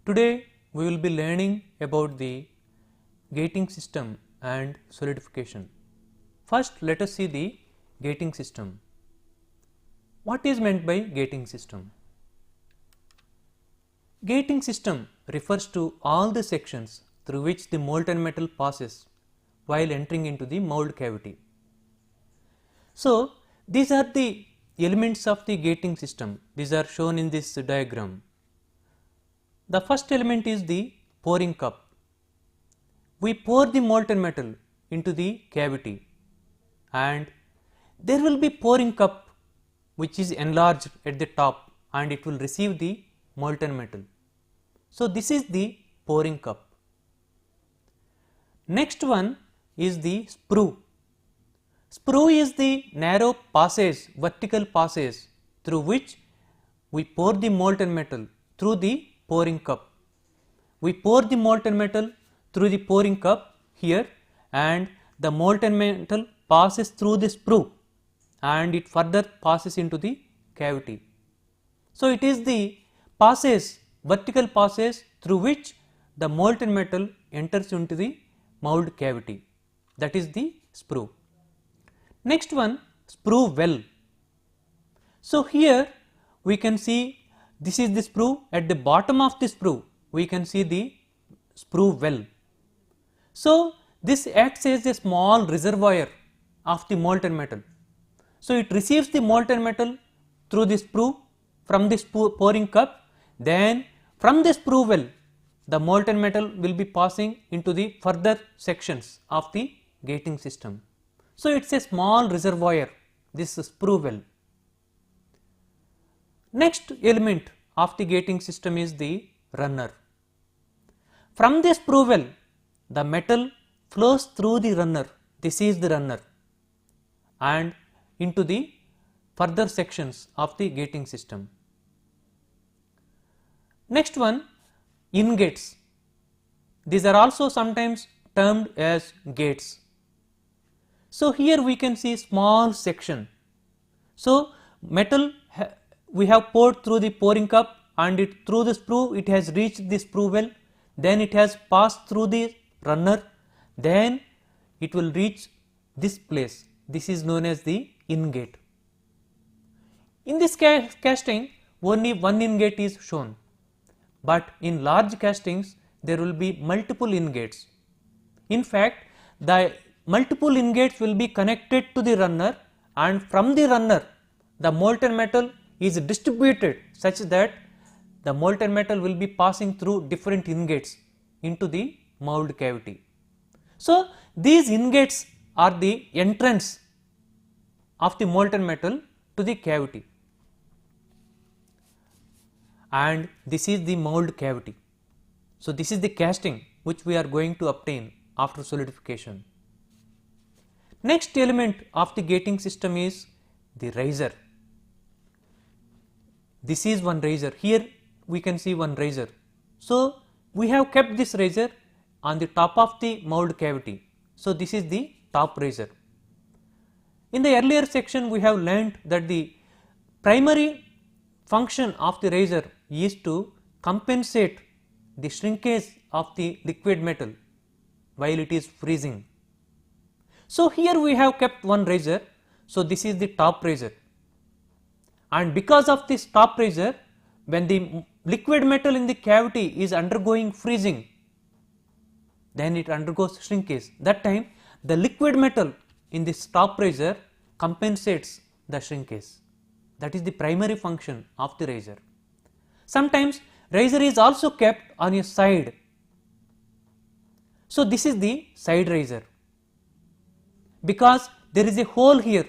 Today we will be learning about the gating system and solidification. First, let us see the gating system. What is meant by gating system? Gating system refers to all the sections through which the molten metal passes while entering into the mould cavity. So, these are the elements of the gating system. These are shown in this diagram. The first element is the pouring cup. We pour the molten metal into the cavity and there will be pouring cup which is enlarged at the top and it will receive the molten metal. So, this is the pouring cup. Next one is the sprue. Sprue is the narrow passage, vertical passage through which we pour the molten metal through the pouring cup. We pour the molten metal through the pouring cup here and the molten metal passes through the sprue and it further passes into the cavity. So, it is the passage, vertical passage through which the molten metal enters into the mould cavity, that is the sprue. Next one, sprue well. So, here we can see this is the sprue. At the bottom of the sprue we can see the sprue well. So, this acts as a small reservoir of the molten metal. So, it receives the molten metal through the sprue from the pouring cup, then from the sprue well the molten metal will be passing into the further sections of the gating system. So, it is a small reservoir, this sprue well. Next element of the gating system is the runner. From the sprue well the metal flows through the runner, this is the runner, and into the further sections of the gating system. Next one, ingates. These are also sometimes termed as gates. So, here we can see small section. So, metal we have poured through the pouring cup and it through the sprue it has reached the sprue well, then it has passed through the runner, then it will reach this place. This is known as the ingate. In this casting only one ingate is shown, but in large castings there will be multiple ingates. In fact, the multiple ingates will be connected to the runner and from the runner the molten metal is distributed such that the molten metal will be passing through different ingates into the mould cavity. So, these ingates are the entrance of the molten metal to the cavity and this is the mould cavity. So, this is the casting which we are going to obtain after solidification. Next element of the gating system is the riser. This is one riser, here we can see one riser. So, we have kept this riser on the top of the mould cavity. So, this is the top riser. In the earlier section we have learnt that the primary function of the riser is to compensate the shrinkage of the liquid metal while it is freezing. So, here we have kept one riser. So, this is the top riser, and because of this top riser when the liquid metal in the cavity is undergoing freezing, then it undergoes shrinkage. That time the liquid metal in this top riser compensates the shrinkage. That is the primary function of the riser. Sometimes riser is also kept on a side. So, this is the side riser, because there is a hole here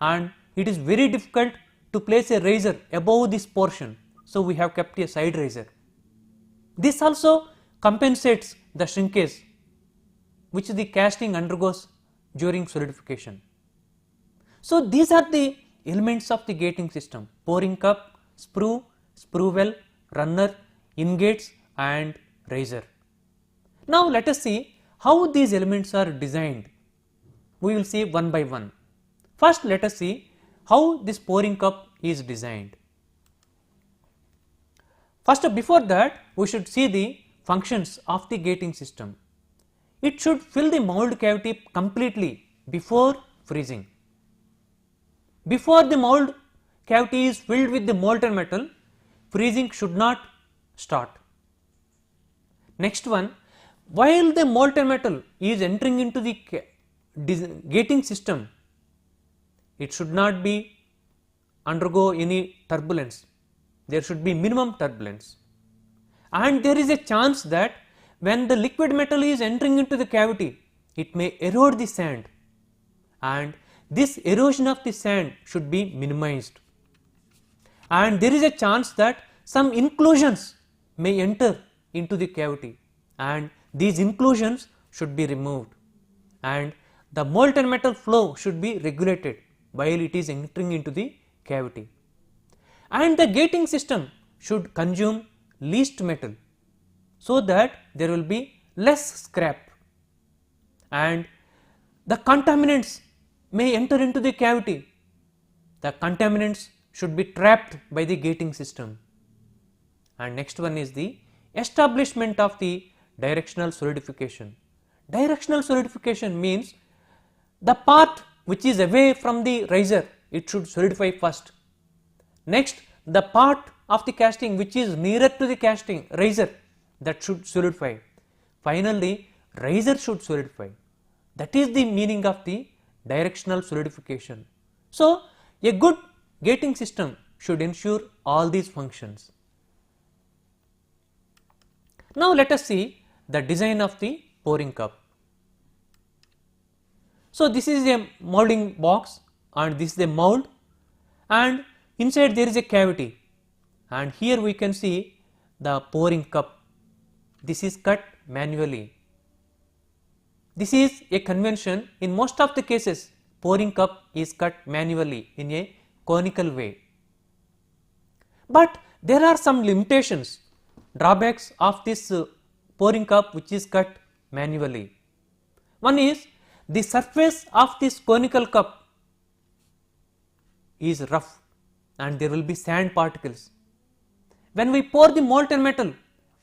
and it is very difficult to place a riser above this portion. So, we have kept a side riser. This also compensates the shrinkage which the casting undergoes during solidification. So, these are the elements of the gating system: pouring cup, sprue, sprue well, runner, ingates and riser. Now, let us see how these elements are designed. We will see one by one. First, let us see how this pouring cup is designed. First, before that, we should see the functions of the gating system. It should fill the mould cavity completely before freezing. Before the mould cavity is filled with the molten metal, freezing should not start. Next one, while the molten metal is entering into the gating system, it should not be undergo any turbulence. There should be minimum turbulence, and there is a chance that when the liquid metal is entering into the cavity, it may erode the sand, and this erosion of the sand should be minimized, and there is a chance that some inclusions may enter into the cavity, and these inclusions should be removed, and the molten metal flow should be regulated while it is entering into the cavity, and the gating system should consume least metal so that there will be less scrap, and the contaminants may enter into the cavity. The contaminants should be trapped by the gating system. And next one is the establishment of the directional solidification. Directional solidification means the part which is away from the riser, it should solidify first. Next, the part of the casting which is nearer to the casting riser, that should solidify. Finally, riser should solidify. That is the meaning of the directional solidification. So, a good gating system should ensure all these functions. Now, let us see the design of the pouring cup. So, this is a moulding box and this is a mould, and inside there is a cavity, and here we can see the pouring cup. This is cut manually. This is a convention. In most of the cases, pouring cup is cut manually in a conical way. But there are some limitations, drawbacks of this pouring cup which is cut manually. One is the surface of this conical cup is rough and there will be sand particles. When we pour the molten metal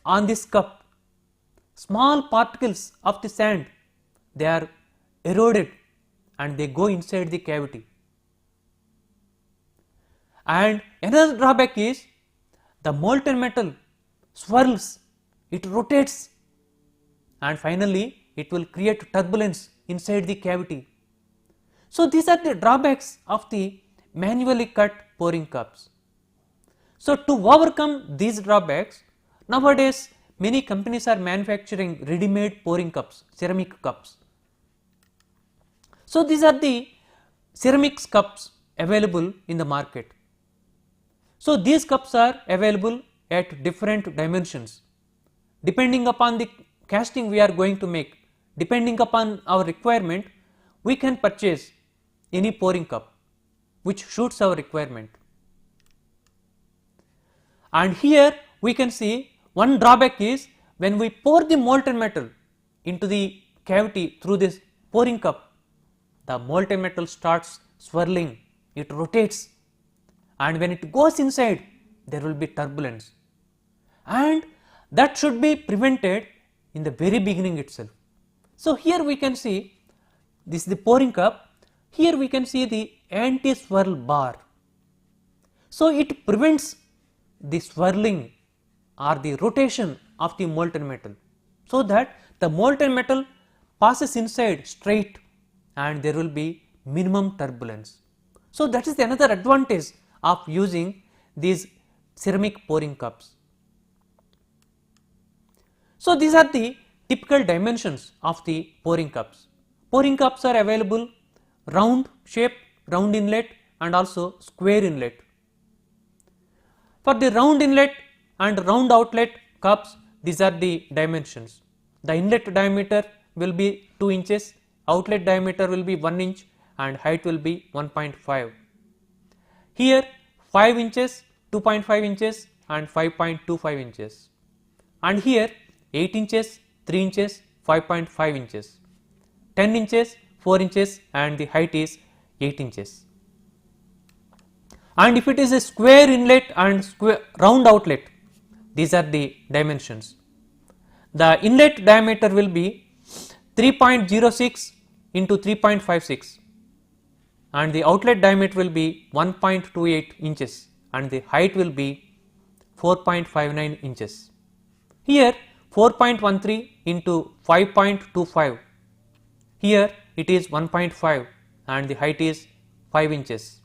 on this cup, small particles of the sand, they are eroded and they go inside the cavity. And another drawback is the molten metal swirls, it rotates, and finally it will create turbulence inside the cavity. So, these are the drawbacks of the manually cut pouring cups. So, to overcome these drawbacks, nowadays many companies are manufacturing ready-made pouring cups, ceramic cups. So, these are the ceramics cups available in the market. So, these cups are available at different dimensions. Depending upon the casting we are going to make, depending upon our requirement, we can purchase any pouring cup which suits our requirement. And here we can see one drawback is when we pour the molten metal into the cavity through this pouring cup, the molten metal starts swirling, it rotates, and when it goes inside there will be turbulence, and that should be prevented in the very beginning itself. So, here we can see this is the pouring cup, here we can see the anti-swirl bar. So, it prevents the swirling or the rotation of the molten metal, so that the molten metal passes inside straight and there will be minimum turbulence. So, that is another advantage of using these ceramic pouring cups. So, these are the typical dimensions of the pouring cups. Pouring cups are available round shape, round inlet and also square inlet. For the round inlet and round outlet cups, these are the dimensions. The inlet diameter will be 2 inches, outlet diameter will be 1 inch and height will be 1.5. Here 5 inches, 2.5 inches and 5.25 inches, and here 8 inches, 3 inches, 5.5 inches, 10 inches, 4 inches and the height is 8 inches. And if it is a square inlet and square round outlet, These are the dimensions. The inlet diameter will be 3.06 into 3.56 and the outlet diameter will be 1.28 inches and the height will be 4.59 inches. Here 4.13 into 5.25, here it is 1.5 and the height is 5 inches.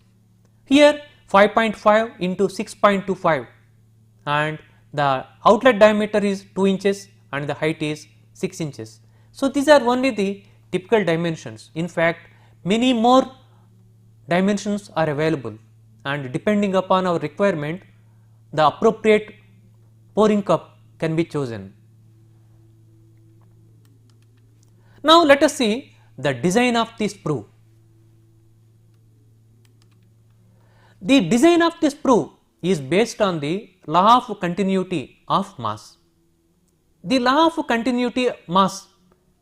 Here 5.5 into 6.25 and the outlet diameter is 2 inches and the height is 6 inches. So, these are only the typical dimensions. In fact, many more dimensions are available and depending upon our requirement, the appropriate pouring cup can be chosen. Now, let us see the design of the sprue. The design of the sprue is based on the law of continuity of mass. The law of continuity mass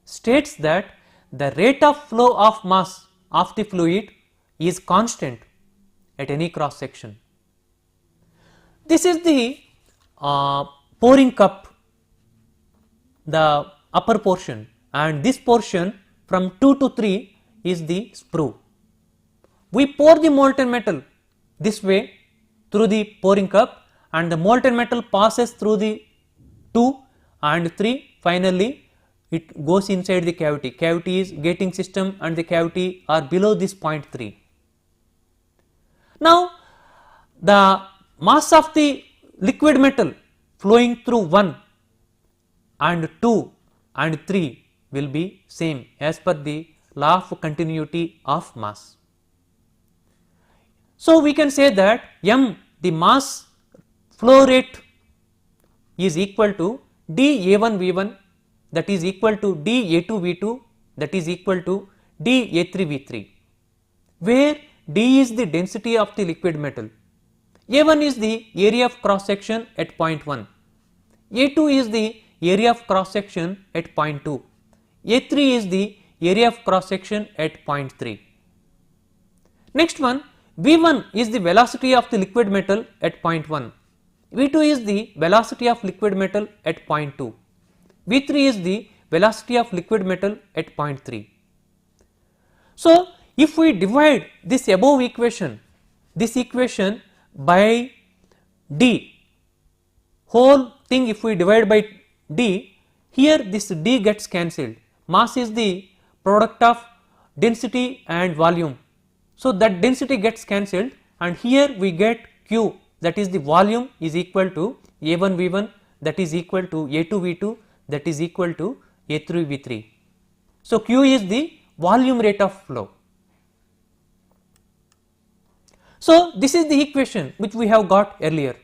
states that the rate of flow of mass of the fluid is constant at any cross section. This is the pouring cup, the upper portion, and this portion from 2 to 3 is the sprue. We pour the molten metal this way through the pouring cup and the molten metal passes through the 2 and 3, finally it goes inside the cavity. Cavity is gating system and the cavity are below this 0.3. Now, the mass of the liquid metal flowing through 1 and 2 and 3 will be same as per the law of continuity of mass. So, we can say that m, the mass flow rate, is equal to dA1V1, that is equal to dA2V2, that is equal to dA3V3, where d is the density of the liquid metal, A1 is the area of cross section at 0.1, A2 is the area of cross section at 0.2, A3 is the area of cross section at 0.3. Next one, V1 is the velocity of the liquid metal at 0.1, V2 is the velocity of liquid metal at 0.2, V3 is the velocity of liquid metal at 0.3. So, if we divide this above equation, this equation by d, whole thing if we divide by d, here this d gets cancelled. Mass is the product of density and volume. So, that density gets cancelled and here we get q, that is the volume, is equal to A1V1, that is equal to A2V2, that is equal to A3V3. So, q is the volume rate of flow. So, this is the equation which we have got earlier.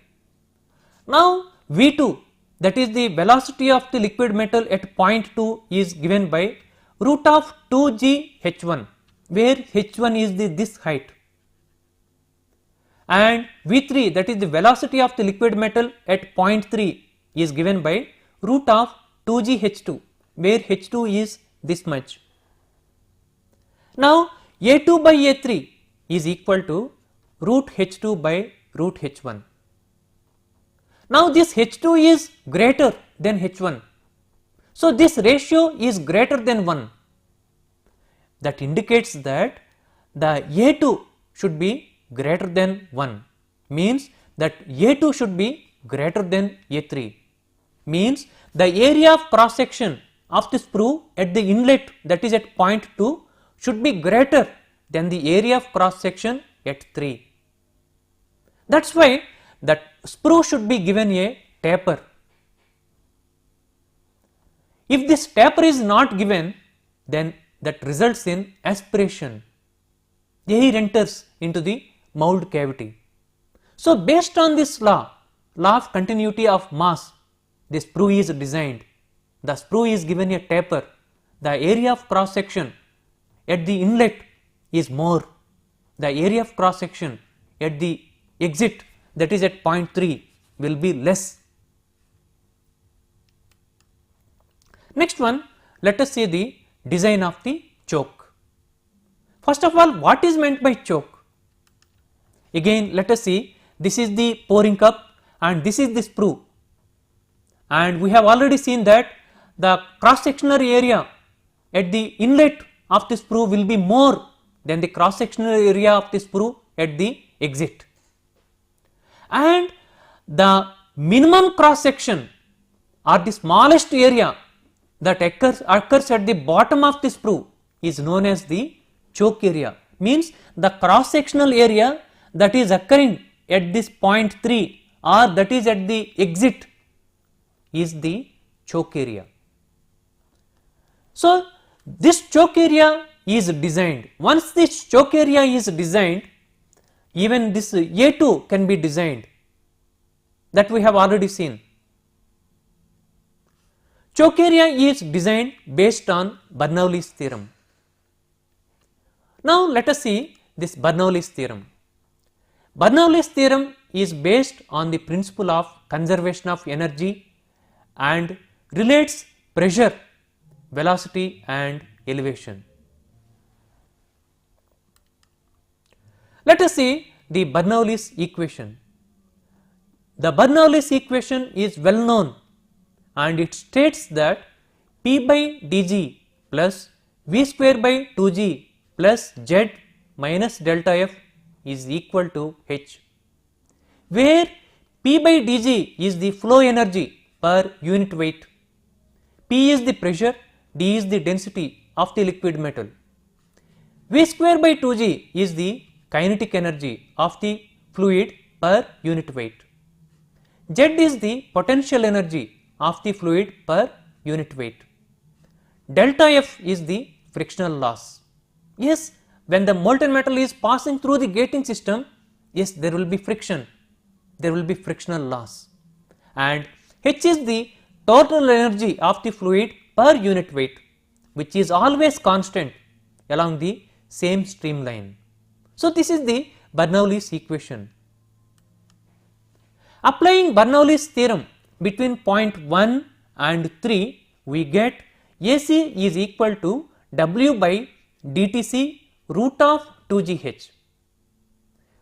Now, V2, that is the velocity of the liquid metal at 0.2 is given by root of 2g h1, where h1 is this height, and V3, that is the velocity of the liquid metal at 0.3 is given by root of 2g h2, where h2 is this much. Now, A2 by A3 is equal to root h2 by root h1. Now, this h2 is greater than h1. So, this ratio is greater than 1. That indicates that the A2 should be greater than 1, means that A2 should be greater than A3, means the area of cross section of the sprue at the inlet, that is at 0.2, should be greater than the area of cross section at 3. That is why that sprue should be given a taper. If this taper is not given, then that results in aspiration. Air enters into the mould cavity. So, based on this law of continuity of mass, the sprue is designed. The sprue is given a taper. The area of cross section at the inlet is more. The area of cross section at the exit, that is at 0.3, will be less. Next one, let us see the design of the choke. First of all, what is meant by choke? Again, let us see, this is the pouring cup and this is the sprue. and we have already seen that the cross sectional area at the inlet of the sprue will be more than the cross sectional area of the sprue at the exit, and the minimum cross section or the smallest area that occurs at the bottom of the sprue is known as the choke area. Means the cross sectional area that is occurring at this point 3 or that is at the exit is the choke area. So, this choke area is designed. Once this choke area is designed, even this A2 can be designed, that we have already seen. Choke area is designed based on Bernoulli's theorem. Now, let us see this Bernoulli's theorem. Bernoulli's theorem is based on the principle of conservation of energy and relates pressure, velocity and elevation. Let us see the Bernoulli's equation. The Bernoulli's equation is well known and it states that P by dg plus V square by 2g plus Z minus delta F is equal to H, where P by dg is the flow energy per unit weight, P is the pressure, D is the density of the liquid metal, V square by 2g is the kinetic energy of the fluid per unit weight, Z is the potential energy of the fluid per unit weight, delta F is the frictional loss. Yes, when the molten metal is passing through the gating system, yes, there will be friction, there will be frictional loss, and H is the total energy of the fluid per unit weight, which is always constant along the same streamline. So, this is the Bernoulli's equation. Applying Bernoulli's theorem between point 1 and 3, we get AC is equal to W by dTc root of 2gh,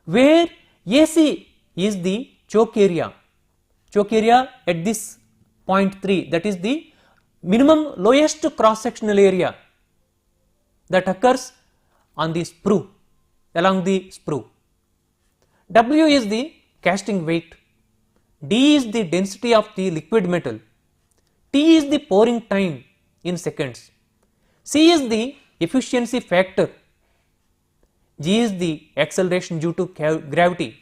where AC is the choke area at this point 3, that is the minimum lowest cross sectional area that occurs on the sprue, along the sprue. W is the casting weight, D is the density of the liquid metal, T is the pouring time in seconds, C is the efficiency factor, G is the acceleration due to gravity,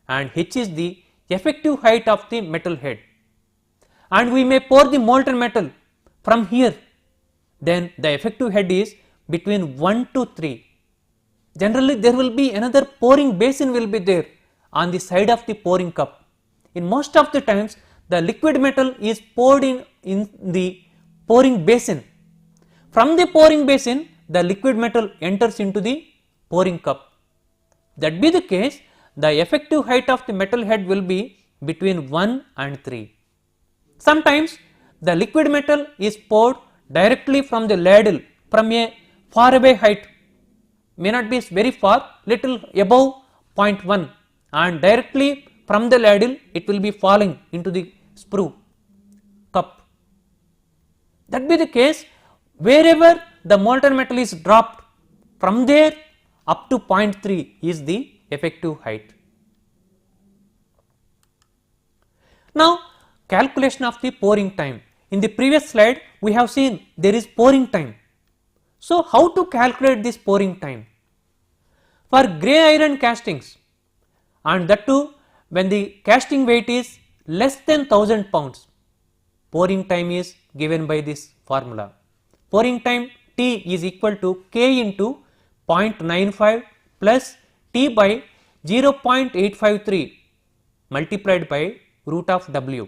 and H is the effective height of the metal head. And we may pour the molten metal from here, then the effective head is between 1 to 3. Generally, there will be another pouring basin will be there on the side of the pouring cup. In most of the times, the liquid metal is poured in the pouring basin. From the pouring basin, the liquid metal enters into the pouring cup. That be the case, the effective height of the metal head will be between 1 and 3. Sometimes the liquid metal is poured directly from the ladle from a far away height, may not be very far, little above 0.1, and directly from the ladle it will be falling into the sprue cup. That be the case, wherever the molten metal is dropped, from there up to 0.3 is the effective height. Now, calculation of the pouring time. In the previous slide, we have seen there is pouring time. So, how to calculate this pouring time? For grey iron castings, and that too when the casting weight is less than 1000 pounds, pouring time is given by this formula. Pouring time T is equal to K into 0.95 plus T by 0.853 multiplied by root of W,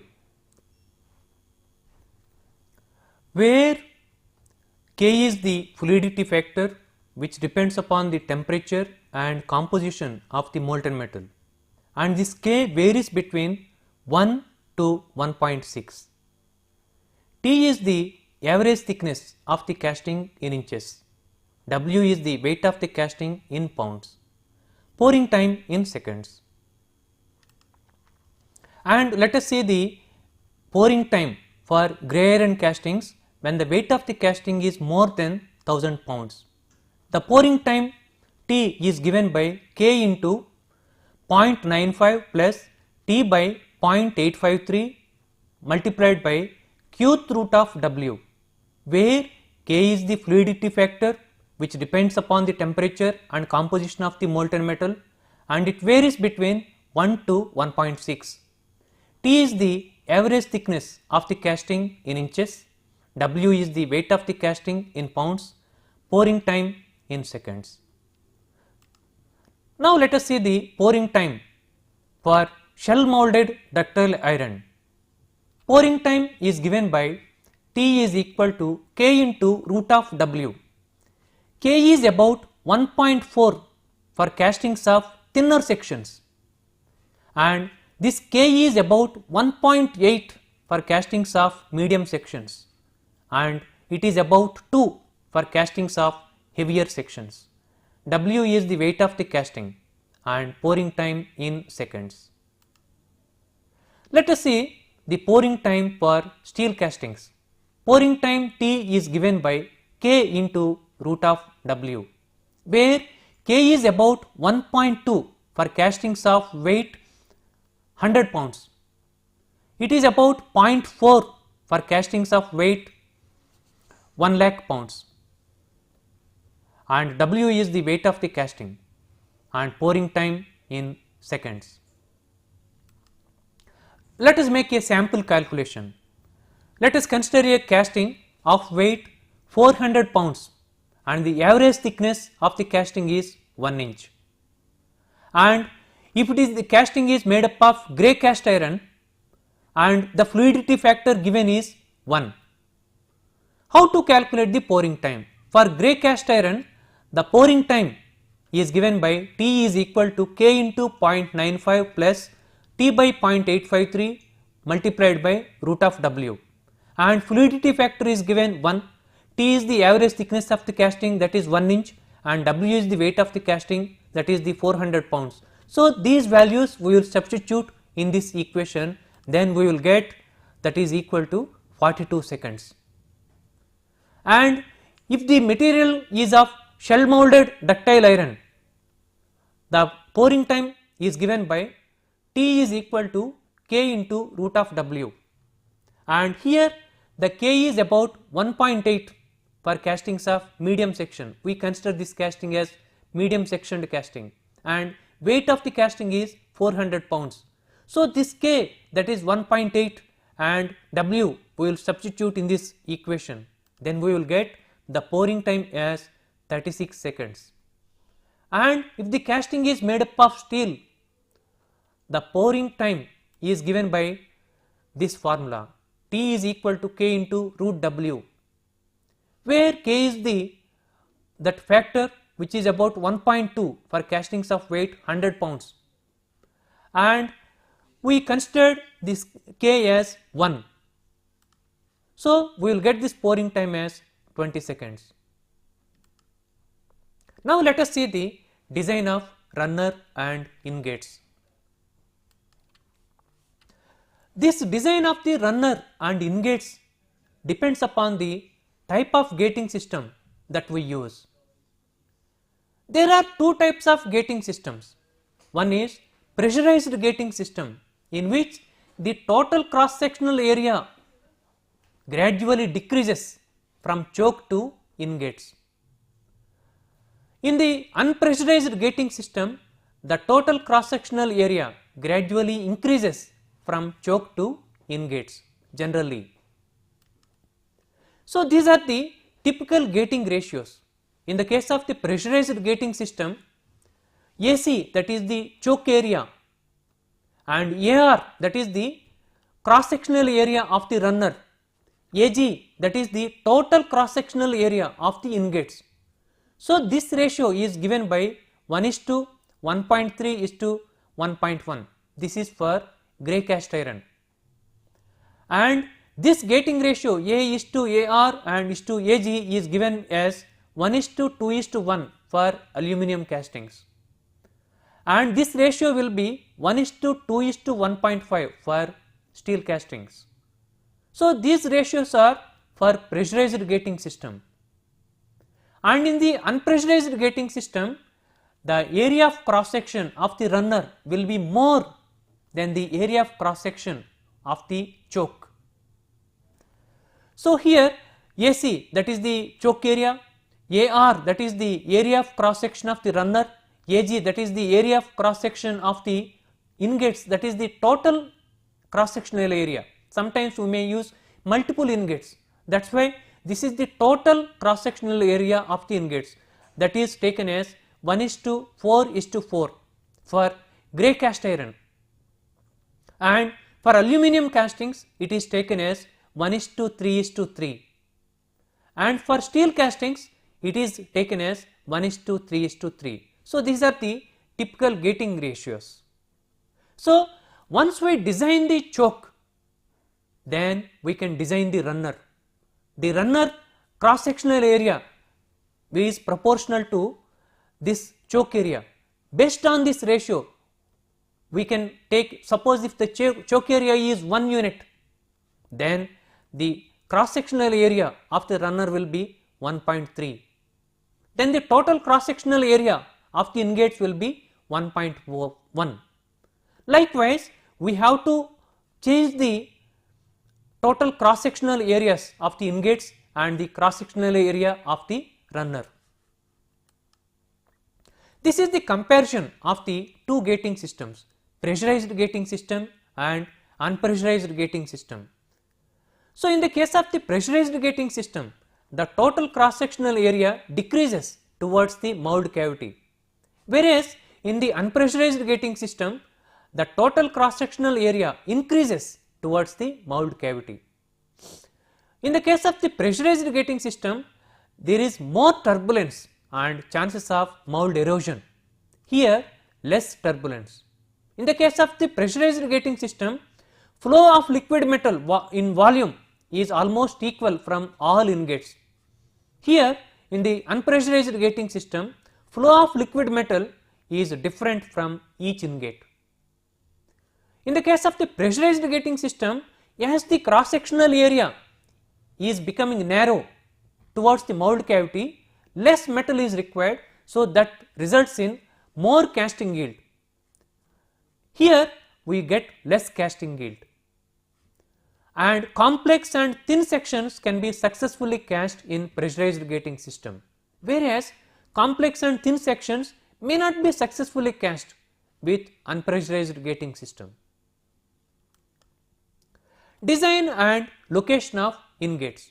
where K is the fluidity factor which depends upon the temperature and composition of the molten metal, and this K varies between 1 to 1.6. T is the average thickness of the casting in inches, W is the weight of the casting in pounds, pouring time in seconds. And let us see the pouring time for grey iron castings when the weight of the casting is more than 1000 pounds. The pouring time T is given by K into 0.95 plus T by 0.853 multiplied by qth root of W, where K is the fluidity factor which depends upon the temperature and composition of the molten metal, and it varies between 1 to 1.6. T is the average thickness of the casting in inches, W is the weight of the casting in pounds, pouring time in seconds. Now let us see the pouring time for shell molded ductile iron. Pouring time is given by T is equal to K into root of W. K is about 1.4 for castings of thinner sections, and this K is about 1.8 for castings of medium sections, and it is about 2 for castings of heavier sections. W is the weight of the casting and pouring time in seconds. Let us see the pouring time for steel castings. Pouring time T is given by K into root of W, where K is about 1.2 for castings of weight 100 pounds. It is about 0.4 for castings of weight 1 lakh pounds, and W is the weight of the casting and pouring time in seconds. Let us make a sample calculation. Let us consider a casting of weight 400 pounds and the average thickness of the casting is 1 inch. And if it is the casting is made up of grey cast iron and the fluidity factor given is 1. How to calculate the pouring time? For grey cast iron, the pouring time is given by T is equal to K into 0.95 plus T by 0.853 multiplied by root of W, and fluidity factor is given 1. T is the average thickness of the casting, that is 1 inch, and W is the weight of the casting, that is the 400 pounds. So these values we will substitute in this equation, then we will get that is equal to 42 seconds. And if the material is of shell molded ductile iron, the pouring time is given by T is equal to K into root of W, and here the K is about 1.8 for castings of medium section. We consider this casting as medium sectioned casting, and weight of the casting is 400 pounds. So this K, that is 1.8, and W we will substitute in this equation, then we will get the pouring time as 36 seconds. And if the casting is made up of steel, the pouring time is given by this formula, T is equal to K into root W, where K is that factor which is about 1.2 for castings of weight 100 pounds, and we considered this K as 1. So we will get this pouring time as 20 seconds. Now let us see the design of runner and ingates. This design of the runner and ingates depends upon the type of gating system that we use. There are two types of gating systems. One is pressurized gating system, in which the total cross sectional area gradually decreases from choke to ingates. In the unpressurized gating system, the total cross sectional area gradually increases from choke to ingates generally. So these are the typical gating ratios. In the case of the pressurized gating system, AC, that is the choke area, and AR, that is the cross sectional area of the runner, AG, that is the total cross sectional area of the ingates. So this ratio is given by 1:1.3 1:1. This is for grey cast iron, and this gating ratio A:/AR and AG is given as 1:2:1 for aluminum castings, and this ratio will be 1:2:1.5 for steel castings. So, these ratios are for pressurized gating system, and in the unpressurized gating system the area of cross section of the runner will be more than the area of cross section of the choke. So, here AC, that is the choke area, AR, that is the area of cross section of the runner, AG, that is the area of cross section of the ingates, that is the total cross sectional area. Sometimes we may use multiple ingates, that is why this is the total cross sectional area of the ingates, that is taken as 1:4:4 for grey cast iron, and for aluminum castings it is taken as 1:3:3, and for steel castings it is taken as 1:3:3. So, these are the typical gating ratios. So, once we design the choke, then we can design the runner. The runner cross sectional area is proportional to this choke area. Based on this ratio, we can take, suppose if the choke area is 1 unit, then the cross sectional area of the runner will be 1.3. Then the total cross sectional area of the ingates will be 1.1. Likewise, we have to change the total cross sectional areas of the ingates and the cross sectional area of the runner. This is the comparison of the two gating systems, pressurized gating system and unpressurized gating system. So, in the case of the pressurized gating system, the total cross sectional area decreases towards the mould cavity, whereas in the unpressurized gating system the total cross sectional area increases towards the mould cavity. In the case of the pressurized gating system, there is more turbulence and chances of mould erosion, here less turbulence. In the case of the pressurized gating system, flow of liquid metal in volume is almost equal from all ingates. Here in the unpressurized gating system, flow of liquid metal is different from each ingate. In the case of the pressurized gating system, as the cross sectional area is becoming narrow towards the mould cavity, less metal is required, so that results in more casting yield. Here we get less casting yield, and complex and thin sections can be successfully cast in pressurized gating system, whereas complex and thin sections may not be successfully cast with unpressurized gating system. Design and location of ingates.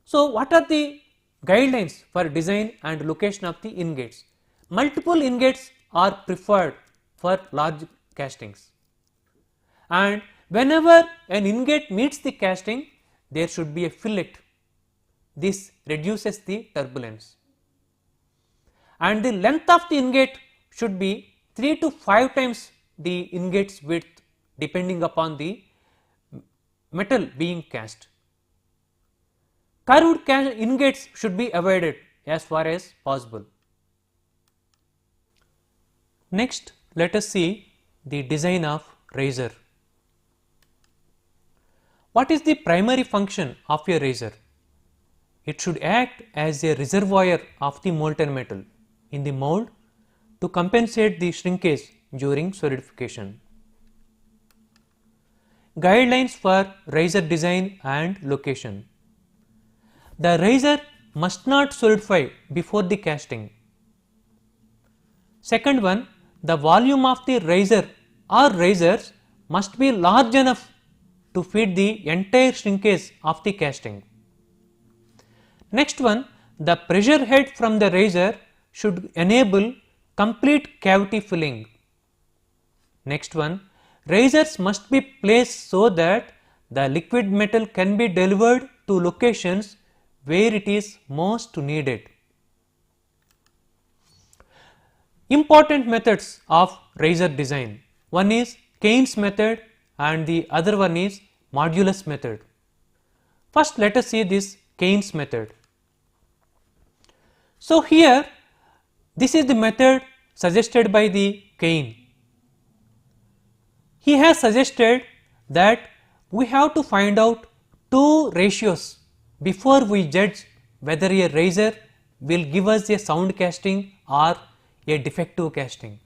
So, what are the guidelines for design and location of the ingates? Multiple ingates are preferred for large castings, and whenever an ingate meets the casting, there should be a fillet. This reduces the turbulence, and the length of the ingate should be 3 to 5 times the ingate's width, depending upon the metal being cast. Curved ingates should be avoided as far as possible. Next, let us see the design of riser. What is the primary function of a riser? It should act as a reservoir of the molten metal in the mould to compensate the shrinkage during solidification. Guidelines for riser design and location. The riser must not solidify before the casting. Second one, the volume of the riser or risers must be large enough to feed the entire shrinkage of the casting. Next one, the pressure head from the riser should enable complete cavity filling. Next one, risers must be placed so that the liquid metal can be delivered to locations where it is most needed. Important methods of riser design. One is Caine's method and the other one is Modulus method. First, let us see this Caine's method. So, here this is the method suggested by the Caine. He has suggested that we have to find out two ratios before we judge whether a riser will give us a sound casting or a defective casting.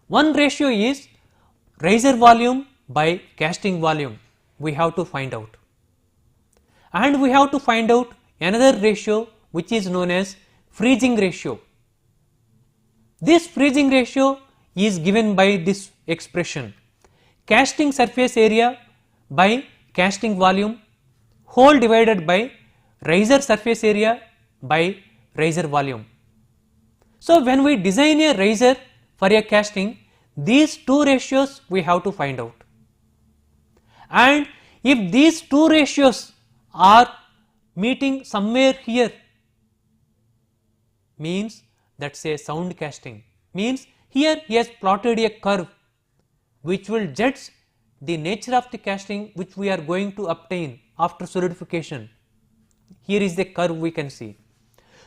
One ratio is riser volume by casting volume, we have to find out, and we have to find out another ratio which is known as freezing ratio. This freezing ratio is given by this expression: casting surface area by casting volume whole divided by riser surface area by riser volume. So, when we design a riser for a casting, these two ratios we have to find out, and if these two ratios are meeting somewhere here, means that is a sound casting, means here he has plotted a curve which will judge the nature of the casting which we are going to obtain after solidification. Here is the curve we can see.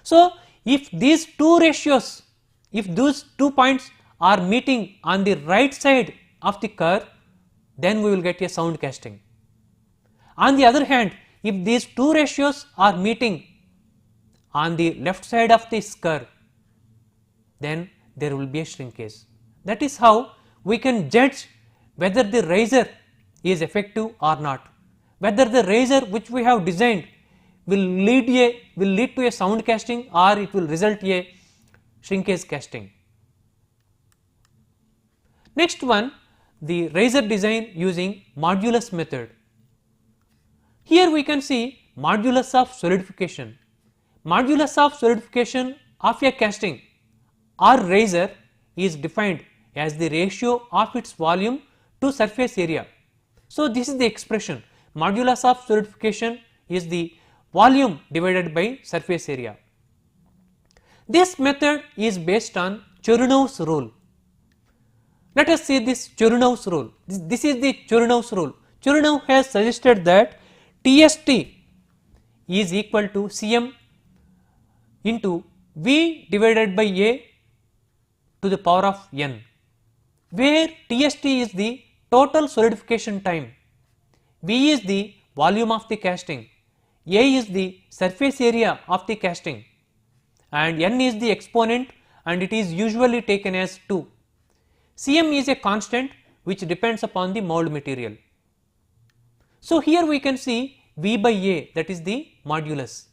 So, if these two ratios, if those 2 points are meeting on the right side of the curve, then we will get a sound casting. On the other hand, if these two ratios are meeting on the left side of this curve, then there will be a shrinkage. That is how we can judge whether the riser is effective or not, whether the riser which we have designed will lead to a sound casting or it will result a shrinkage casting. Next one, the riser design using modulus method. Here we can see modulus of solidification. Modulus of solidification of a casting or riser is defined as the ratio of its volume to surface area. So, this is the expression: modulus of solidification is the volume divided by surface area. This method is based on Chernov's rule. Let us see this Chernov's rule. This is the Chernov's rule. Chernov has suggested that TST is equal to Cm into V divided by A to the power of n, where TST is the total solidification time, V is the volume of the casting, A is the surface area of the casting, and n is the exponent, and it is usually taken as 2. Cm is a constant which depends upon the mould material. So, here we can see V by A, that is the modulus.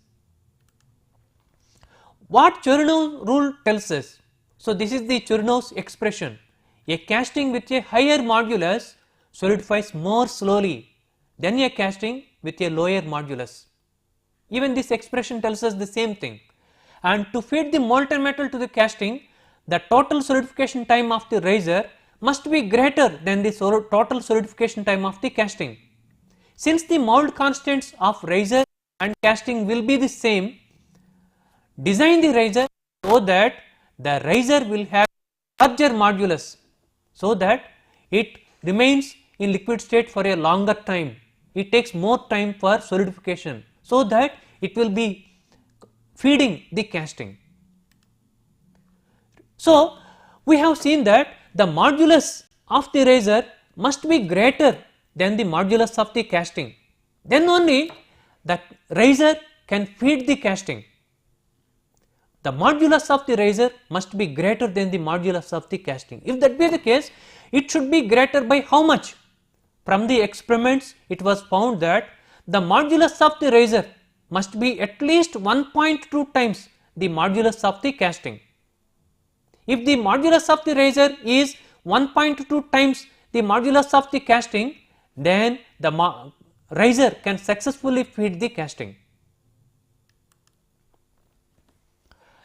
What Chernov's rule tells us? So, this is the Chernov's expression: a casting with a higher modulus solidifies more slowly than a casting with a lower modulus. Even this expression tells us the same thing, and to feed the molten metal to the casting, the total solidification time of the riser must be greater than the total solidification time of the casting. Since the mould constants of riser and casting will be the same, design the riser so that the riser will have larger modulus, so that it remains in liquid state for a longer time. It takes more time for solidification, so that it will be feeding the casting. So, we have seen that the modulus of the riser must be greater than the modulus of the casting, then only the riser can feed the casting. The modulus of the riser must be greater than the modulus of the casting. If that be the case, it should be greater by how much? From the experiments, it was found that the modulus of the riser must be at least 1.2 times the modulus of the casting. If the modulus of the riser is 1.2 times the modulus of the casting, then the riser can successfully feed the casting.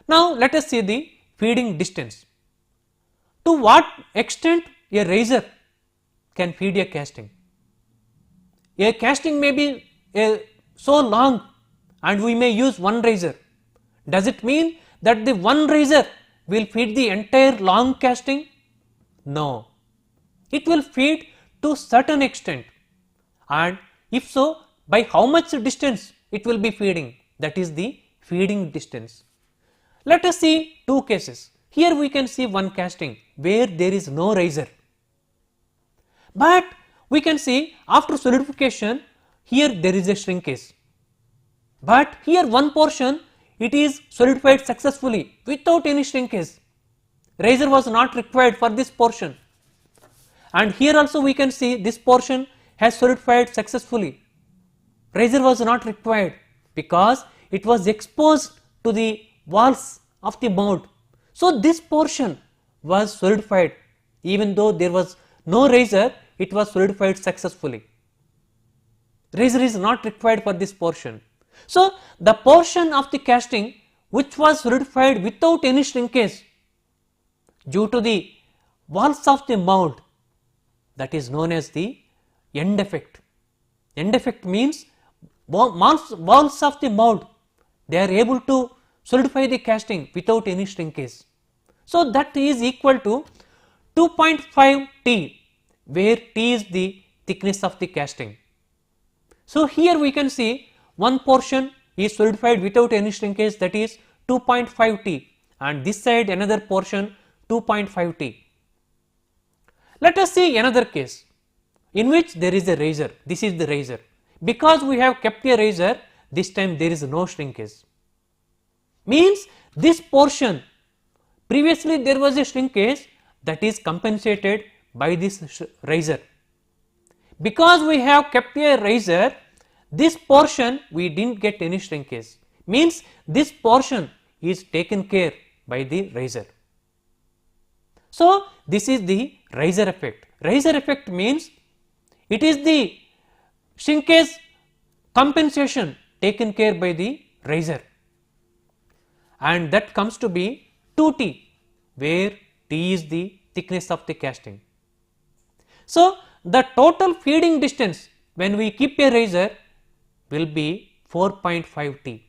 Now, let us see the feeding distance. To what extent a riser can feed a casting? A casting may be so long and we may use one riser. Does it mean that the one riser will feed the entire long casting? No, it will feed to certain extent, and if so, by how much distance it will be feeding, that is the feeding distance. Let us see two cases. Here we can see one casting where there is no riser, but we can see after solidification here there is a shrinkage, but here one portion it is solidified successfully without any shrinkage. Razor was not required for this portion, and here also we can see this portion has solidified successfully. Razor was not required because it was exposed to the walls of the mould. So, this portion was solidified, even though there was no razor, it was solidified successfully. Razor is not required for this portion. So, the portion of the casting which was solidified without any shrinkage due to the walls of the mould, that is known as the end effect. End effect means walls of the mould, they are able to solidify the casting without any shrinkage. So, that is equal to 2.5 T, where T is the thickness of the casting. So, here we can see one portion is solidified without any shrinkage, that is 2.5 T, and this side another portion 2.5 T. Let us see another case in which there is a razor. This is the razor. Because we have kept a razor, this time there is no shrinkage. Means this portion, previously there was a shrinkage, that is compensated by this razor. Because we have kept a razor, this portion we did not get any shrinkage, means this portion is taken care by the razor. So, this is the razor effect. Razor effect means it is the shrinkage compensation taken care by the razor, and that comes to be 2T, where T is the thickness of the casting. So, the total feeding distance when we keep a razor will be 4.5 T.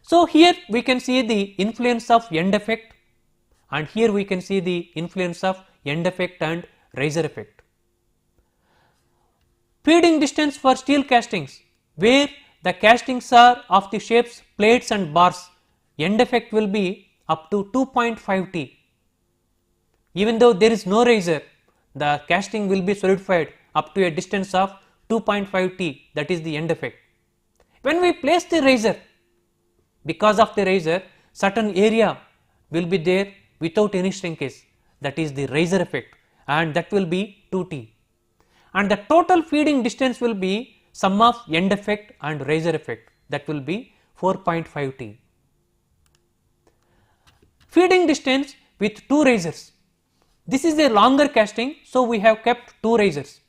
So, here we can see the influence of end effect, and here we can see the influence of end effect and razor effect. Feeding distance for steel castings, where the castings are of the shapes plates and bars, end effect will be up to 2.5 T. Even though there is no razor, the casting will be solidified up to a distance of 2.5 T, that is the end effect. When we place the razor, because of the razor, certain area will be there without any shrinkage, that is the razor effect, and that will be 2T. And the total feeding distance will be sum of end effect and razor effect, that will be 4.5 T. Feeding distance with two razors. This is a longer casting, so we have kept two razors.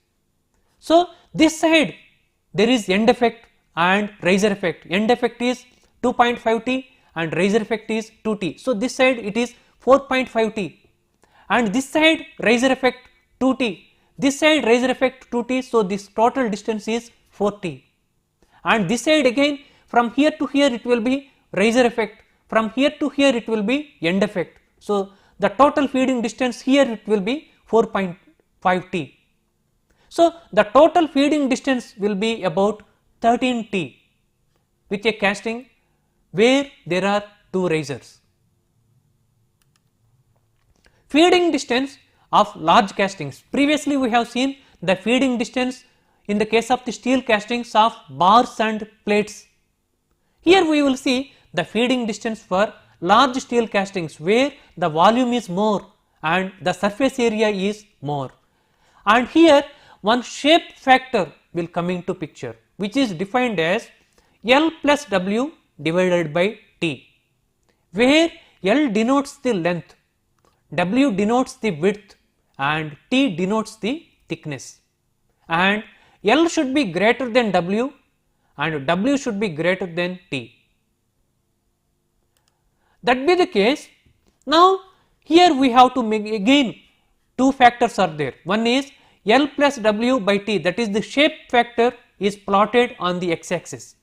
So, this side there is end effect and razor effect. End effect is 2.5 T and razor effect is 2 T. So, this side it is 4.5 T, and this side razor effect 2 T, this side razor effect 2 T. So, this total distance is 4 T, and this side again from here to here it will be razor effect, from here to here it will be end effect. So, the total feeding distance here it will be 4.5 T. So, the total feeding distance will be about 13 T with a casting where there are two razors. Feeding distance of large castings. Previously we have seen the feeding distance in the case of the steel castings of bars and plates. Here we will see the feeding distance for large steel castings where the volume is more and the surface area is more, and here one shape factor will come into picture, which is defined as L plus W divided by T, where L denotes the length, W denotes the width and T denotes the thickness, and L should be greater than W and W should be greater than T. That be the case, now here we have to make again two factors are there. One is L plus W by T, that is the shape factor is plotted on the x axis,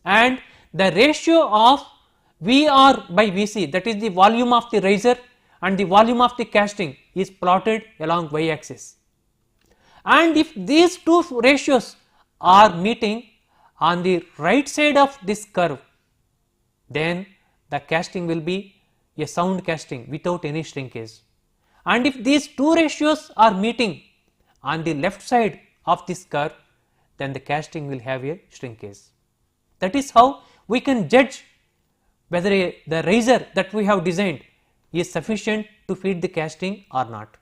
and the ratio of VR by VC, that is the volume of the razor and the volume of the casting, is plotted along y axis. And if these two ratios are meeting on the right side of this curve, then the casting will be a sound casting without any shrinkage. And if these two ratios are meeting on the left side of this curve, then the casting will have a shrinkage. That is how we can judge whether the riser that we have designed is sufficient to feed the casting or not.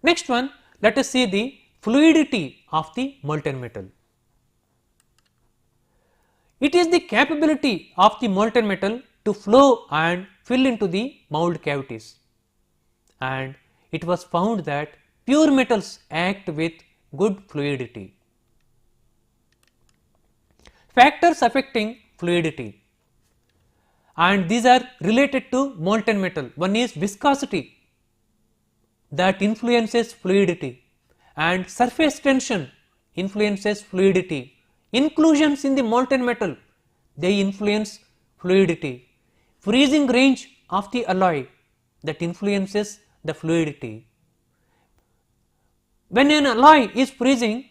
Next one, let us see the fluidity of the molten metal. It is the capability of the molten metal to flow and fill into the mould cavities, and it was found that pure metals act with good fluidity. Factors affecting fluidity, and these are related to molten metal. One is viscosity that influences fluidity, and surface tension influences fluidity. Inclusions in the molten metal, they influence fluidity. Freezing range of the alloy, that influences the fluidity. When an alloy is freezing,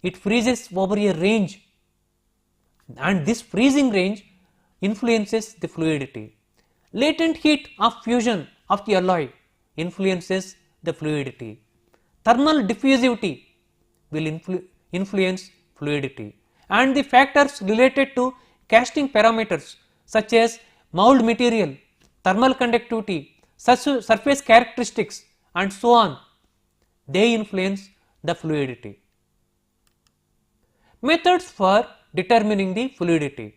it freezes over a range, and this freezing range influences the fluidity. Latent heat of fusion of the alloy influences the fluidity. Thermal diffusivity will influence fluidity, and the factors related to casting parameters such as mould material, thermal conductivity, surface characteristics and so on, they influence the fluidity. Methods for determining the fluidity.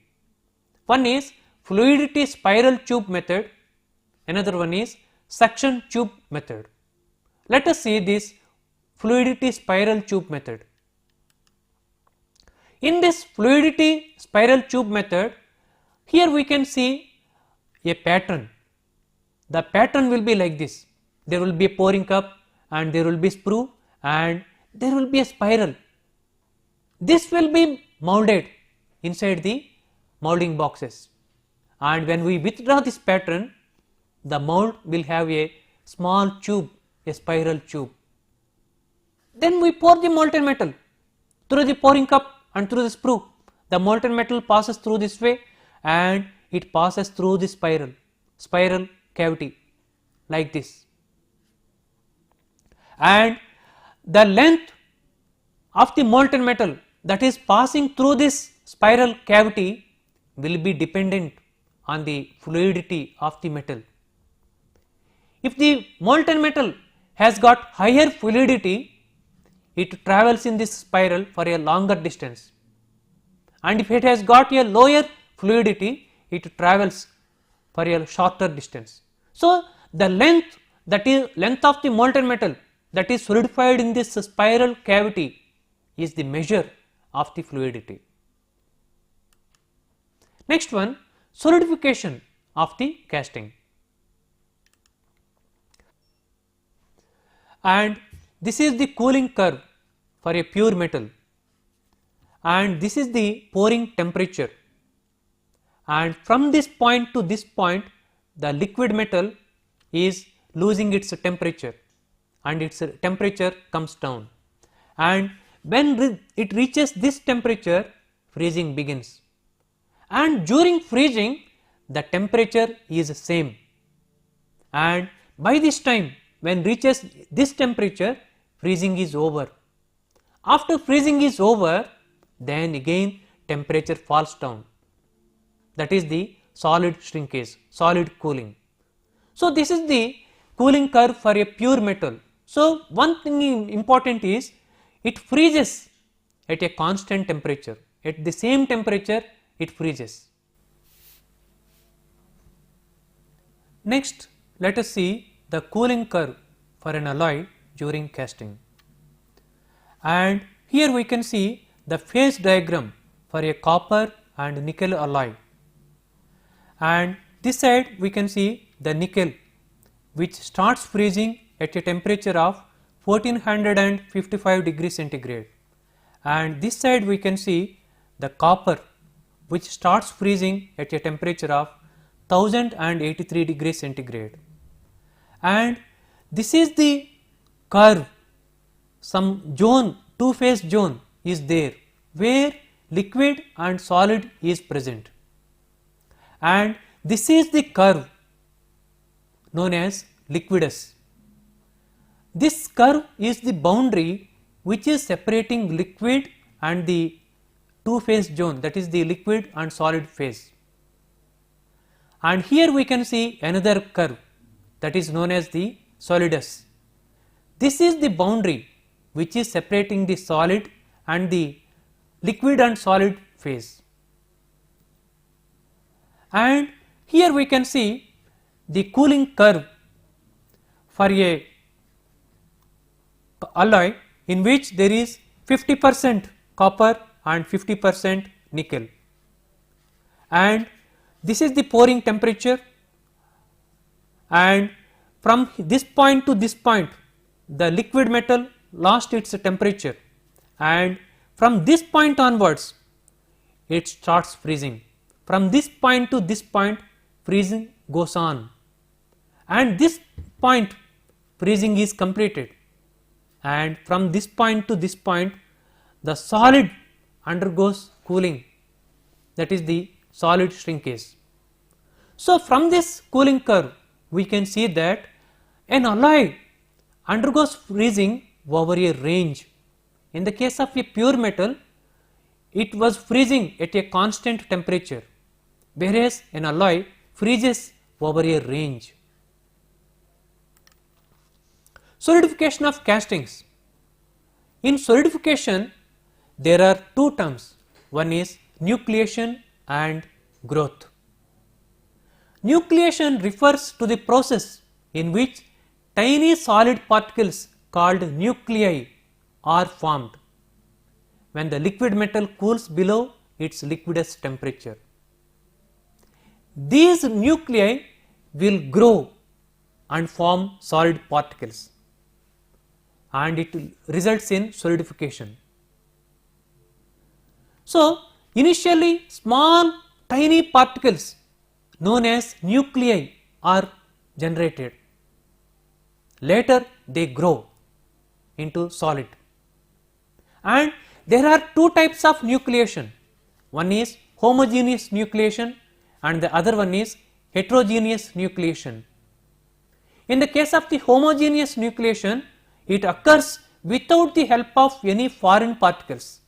One is fluidity spiral tube method, another one is suction tube method. Let us see this fluidity spiral tube method. In this fluidity spiral tube method, here we can see a pattern. The pattern will be like this. There will be a pouring cup, and there will be sprue, and there will be a spiral. This will be moulded inside the moulding boxes, and when we withdraw this pattern, the mould will have a small tube, a spiral tube. Then we pour the molten metal through the pouring cup and through the sprue. The molten metal passes through this way, and it passes through the spiral cavity like this, and the length of the molten metal that is passing through this spiral cavity will be dependent on the fluidity of the metal. If the molten metal has got higher fluidity, it travels in this spiral for a longer distance, and if it has got a lower fluidity, it travels for a shorter distance. So, the length, that is length of the molten metal that is solidified in this spiral cavity, is the measure of the fluidity. Next one, solidification of the casting, and this is the cooling curve for a pure metal, and this is the pouring temperature, and from this point to this point the liquid metal is losing its temperature, and its temperature comes down, and when it reaches this temperature, freezing begins, and during freezing the temperature is same, and by this time when reaches this temperature, freezing is over. After freezing is over, then again temperature falls down, that is the solid shrinkage, solid cooling. So, this is the cooling curve for a pure metal. So, one thing important is it freezes at a constant temperature, at the same temperature it freezes. Next, let us see the cooling curve for an alloy during casting, and here we can see the phase diagram for a copper and nickel alloy, and this side we can see the nickel which starts freezing at a temperature of 1455 degrees centigrade, and this side we can see the copper which starts freezing at a temperature of 1083 degrees centigrade, and this is the curve, some zone, two phase zone is there where liquid and solid is present, and this is the curve known as liquidus. This curve is the boundary which is separating liquid and the two phase zone, that is the liquid and solid phase. And here we can see another curve, that is known as the Solidus. This is the boundary which is separating the solid and the liquid and solid phase. And here we can see the cooling curve for a alloy in which there is 50% copper and 50% nickel, and this is the pouring temperature, and from this point to this point the liquid metal lost its temperature, and from this point onwards it starts freezing. From this point to this point freezing goes on, and this point freezing is completed, and from this point to this point the solid undergoes cooling, that is the solid shrinkage. So, from this cooling curve we can see that an alloy undergoes freezing over a range. In the case of a pure metal, it was freezing at a constant temperature, whereas an alloy freezes over a range. Solidification of castings. In solidification there are two terms, one is nucleation and growth. Nucleation refers to the process in which tiny solid particles called nuclei are formed when the liquid metal cools below its liquidus temperature. These nuclei will grow and form solid particles, and it results in solidification. So, initially small tiny particles known as nuclei are generated, later they grow into solid, and there are two types of nucleation, one is homogeneous nucleation and the other one is heterogeneous nucleation. In the case of the homogeneous nucleation, it occurs without the help of any foreign particles.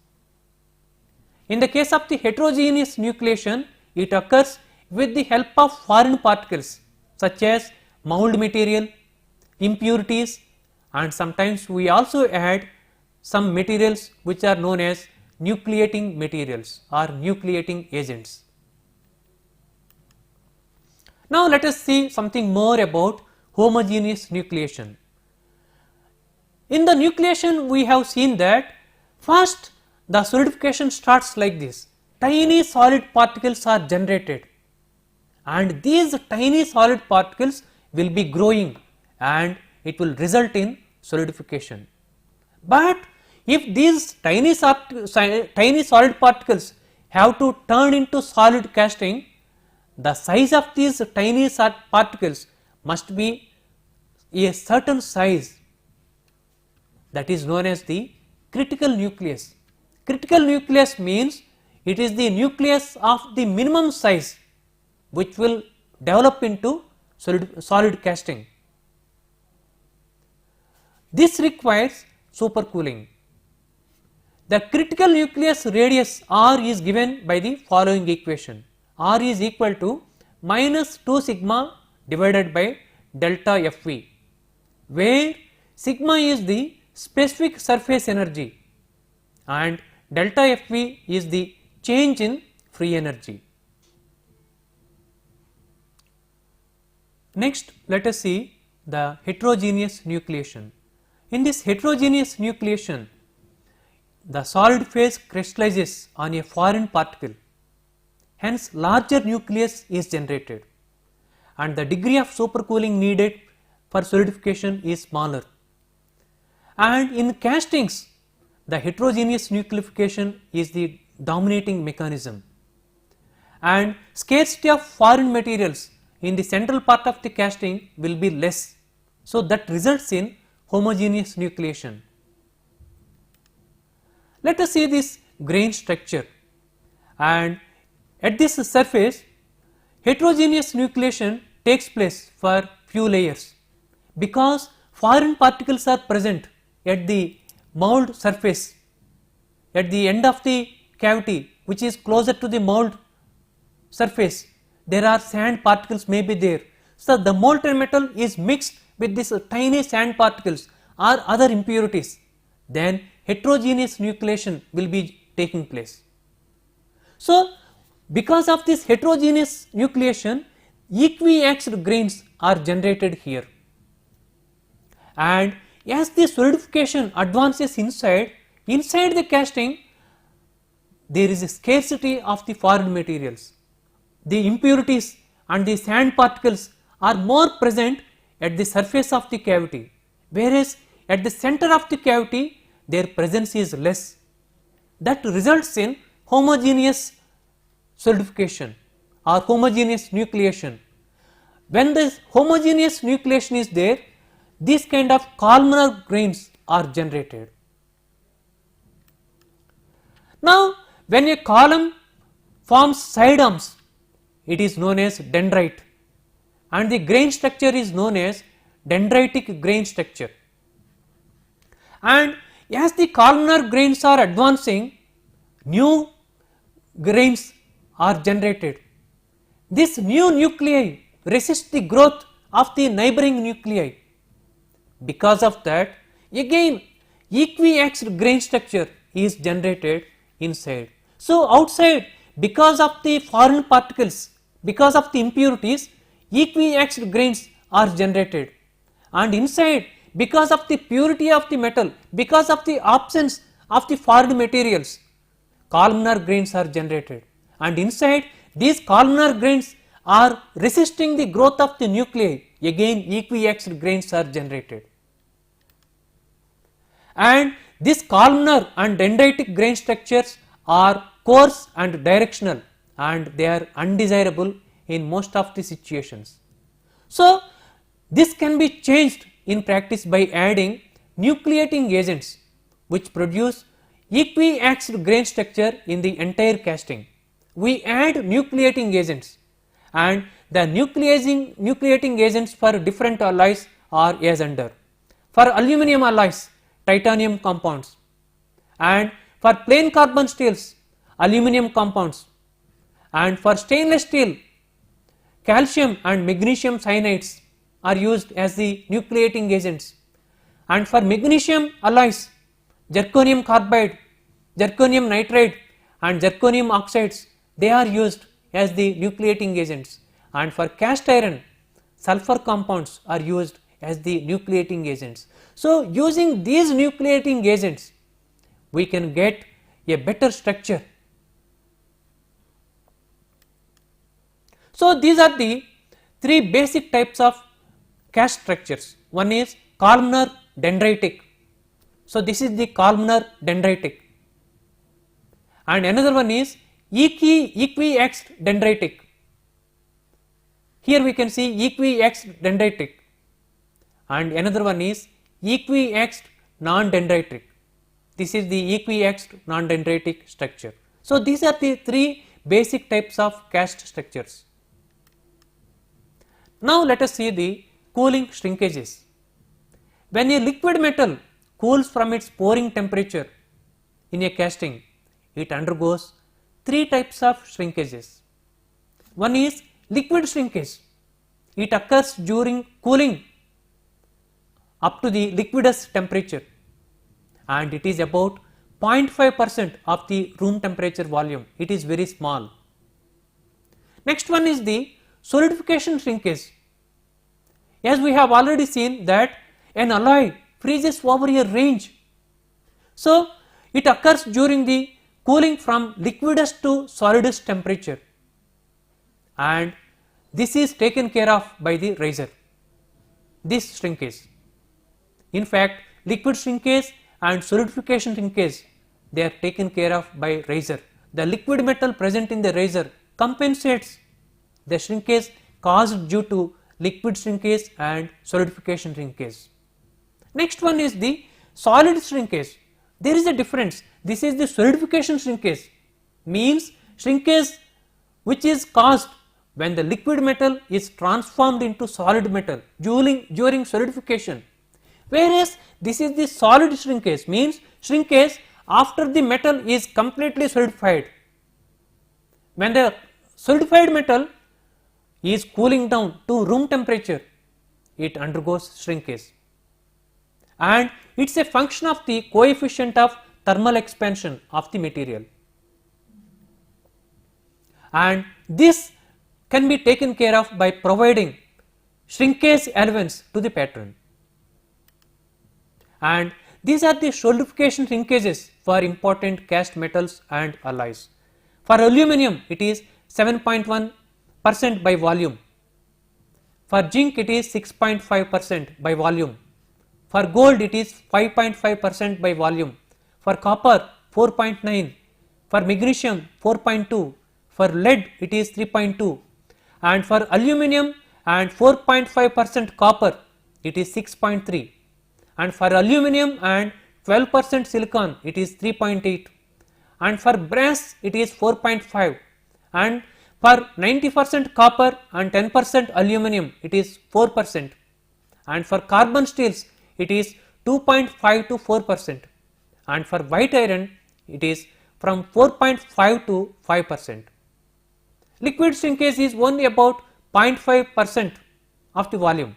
In the case of the heterogeneous nucleation, it occurs with the help of foreign particles such as mould material, impurities, and sometimes we also add some materials which are known as nucleating materials or nucleating agents. Now, let us see something more about homogeneous nucleation. In the nucleation we have seen that first the solidification starts like this, tiny solid particles are generated, and these tiny solid particles will be growing and it will result in solidification. But if these tiny solid particles have to turn into solid casting, the size of these tiny particles must be a certain size, that is known as the critical nucleus. Critical nucleus means it is the nucleus of the minimum size which will develop into solid casting. This requires supercooling. The critical nucleus radius r is given by the following equation. R is equal to minus 2 sigma divided by delta Fv, where sigma is the specific surface energy and delta Fv is the change in free energy. Next, let us see the heterogeneous nucleation. In this heterogeneous nucleation, the solid phase crystallizes on a foreign particle, hence larger nucleus is generated, and the degree of supercooling needed for solidification is smaller. And in castings, the heterogeneous nucleation is the dominating mechanism, and scarcity of foreign materials in the central part of the casting will be less, so that results in homogeneous nucleation. Let us see this grain structure, and at this surface heterogeneous nucleation takes place for few layers, because foreign particles are present at the mould surface, at the end of the cavity which is closer to the mould surface, there are sand particles may be there. So, the molten metal is mixed with these tiny sand particles or other impurities, then heterogeneous nucleation will be taking place. So, because of this heterogeneous nucleation, equiaxed grains are generated here, and as the solidification advances inside the casting, there is a scarcity of the foreign materials. The impurities and the sand particles are more present at the surface of the cavity, whereas at the center of the cavity their presence is less. That results in homogeneous solidification or homogeneous nucleation. When this homogeneous nucleation is there, these kind of columnar grains are generated. Now, when a column forms side arms, it is known as dendrite, and the grain structure is known as dendritic grain structure. And as the columnar grains are advancing, new grains are generated. This new nuclei resist the growth of the neighboring nuclei. Because of that, again equiaxed grain structure is generated inside. So, outside, because of the foreign particles, because of the impurities, equiaxed grains are generated, and inside, because of the purity of the metal, because of the absence of the foreign materials, columnar grains are generated, and inside these columnar grains are resisting the growth of the nuclei, again equiaxed grains are generated. And these columnar and dendritic grain structures are coarse and directional, and they are undesirable in most of the situations. So, this can be changed in practice by adding nucleating agents which produce equiaxed grain structure in the entire casting. We add nucleating agents, and the nucleating agents for different alloys are as under. For aluminum alloys, titanium compounds, and for plain carbon steels, aluminum compounds, and for stainless steel, calcium and magnesium cyanides are used as the nucleating agents, and for magnesium alloys, zirconium carbide, zirconium nitride and zirconium oxides, they are used as the nucleating agents, and for cast iron, sulfur compounds are used as the nucleating agents. So, using these nucleating agents, we can get a better structure. So, these are the three basic types of cast structures. One is columnar dendritic. So, this is the columnar dendritic, and another one is equiaxed dendritic. Here we can see equiaxed dendritic, and another one is equiaxed non-dendritic. This is the equiaxed non-dendritic structure. So, these are the three basic types of cast structures. Now, let us see the cooling shrinkages. When a liquid metal cools from its pouring temperature in a casting, it undergoes three types of shrinkages. One is liquid shrinkage. It occurs during cooling up to the liquidus temperature, and it is about 0.5% of the room temperature volume. It is very small. Next one is the solidification shrinkage. As we have already seen that an alloy freezes over a range. So, it occurs during the cooling from liquidus to solidus temperature, and this is taken care of by the riser, this shrinkage. In fact, liquid shrinkage and solidification shrinkage, they are taken care of by riser. The liquid metal present in the riser compensates the shrinkage caused due to liquid shrinkage and solidification shrinkage. Next one is the solid shrinkage. There is a difference. This is the solidification shrinkage, means shrinkage which is caused when the liquid metal is transformed into solid metal during solidification. Whereas this is the solid shrinkage, means shrinkage after the metal is completely solidified. When the solidified metal is cooling down to room temperature, it undergoes shrinkage, and it is a function of the coefficient of thermal expansion of the material, and this can be taken care of by providing shrinkage elements to the pattern. And these are the solidification shrinkages for important cast metals and alloys. For aluminium it is 7.1% by volume, for zinc it is 6.5% by volume, for gold it is 5.5% by volume, for copper 4.9, for magnesium 4.2, for lead it is 3.2, and for aluminium and 4.5% copper it is 6.3, and for aluminium and 12% silicon it is 3.8, and for brass it is 4.5, and for 90% copper and 10% aluminium it is 4%, and for carbon steels it is 2.5 to 4%, and for white iron it is from 4.5 to 5%. Liquid shrinkage is only about 0.5% of the volume.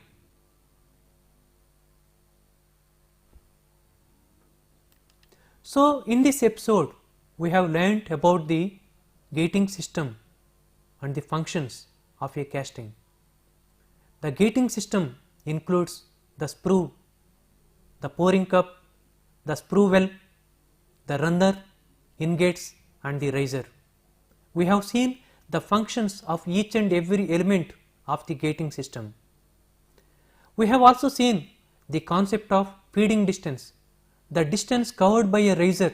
So, in this episode we have learnt about the gating system and the functions of a casting. The gating system includes the sprue, the pouring cup, the sprue well, the runner, ingates and the riser. We have seen the functions of each and every element of the gating system. We have also seen the concept of feeding distance, the distance covered by a riser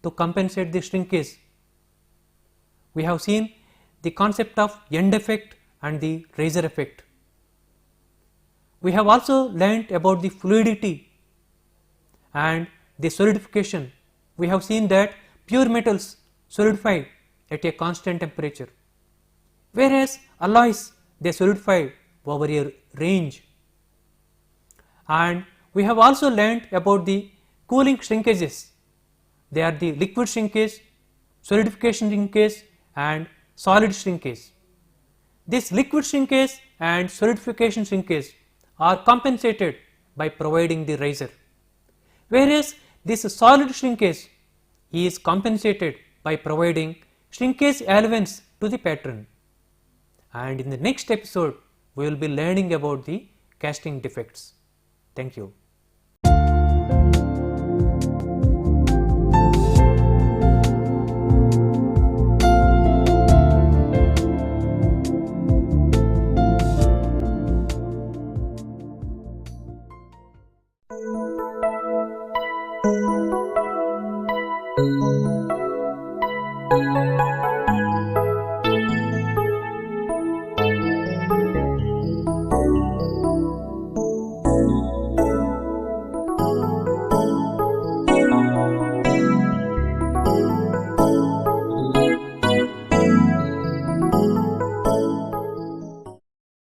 to compensate the shrinkage. We have seen the concept of end effect and the riser effect. We have also learnt about the fluidity and the solidification. We have seen that pure metals solidify at a constant temperature, whereas alloys they solidify over a range. And we have also learnt about the cooling shrinkages. They are the liquid shrinkage, solidification shrinkage and solid shrinkage. This liquid shrinkage and solidification shrinkage are compensated by providing the riser, whereas this solid shrinkage is compensated by providing shrinkage elements to the pattern. And in the next episode we will be learning about the casting defects. Thank you.